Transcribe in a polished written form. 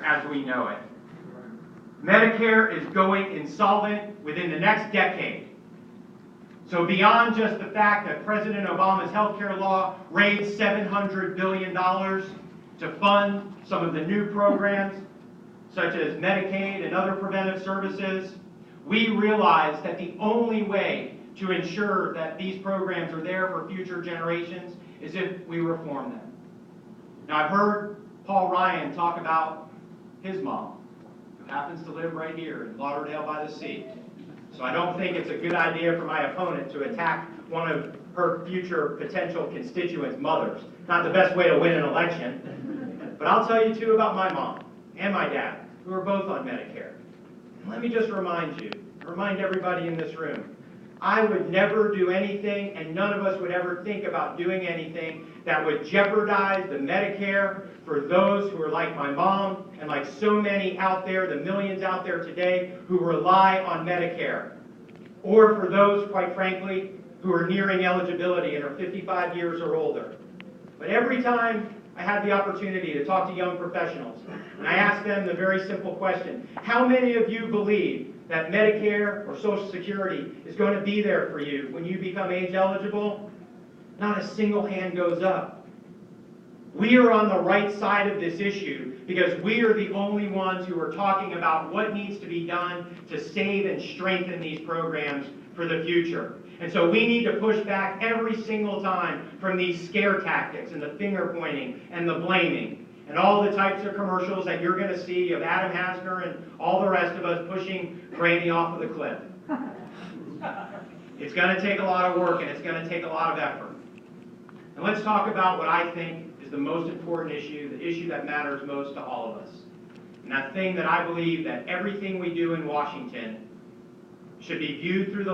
as we know it. Medicare is going insolvent within the next decade. So beyond just the fact that President Obama's healthcare law raised $700 billion to fund some of the new programs, such as Medicaid and other preventive services, we realize that the only way to ensure that these programs are there for future generations is if we reform them. Now, I've heard Paul Ryan talk about his mom, who happens to live right here in Lauderdale-by-the-Sea. So I don't think it's a good idea for my opponent to attack one of her future potential constituents' mothers. Not the best way to win an election. But I'll tell you too about my mom and my dad, who are both on Medicare. And let me just remind everybody in this room, I would never do anything, and none of us would ever think about doing anything that would jeopardize the Medicare for those who are like my mom and like so many out there, the millions out there today who rely on Medicare. Or for those, quite frankly, who are nearing eligibility and are 55 years or older. But every time I had the opportunity to talk to young professionals, and I asked them the very simple question, how many of you believe that Medicare or Social Security is going to be there for you when you become age eligible? Not a single hand goes up. We are on the right side of this issue because we are the only ones who are talking about what needs to be done to save and strengthen these programs for the future. And so we need to push back every single time from these scare tactics and the finger pointing and the blaming and all the types of commercials that you're going to see of Adam Hasner and all the rest of us pushing Granny off of the cliff. It's going to take a lot of work and it's going to take a lot of effort. And let's talk about what I think is the most important issue, the issue that matters most to all of us. And that thing that I believe that everything we do in Washington should be viewed through the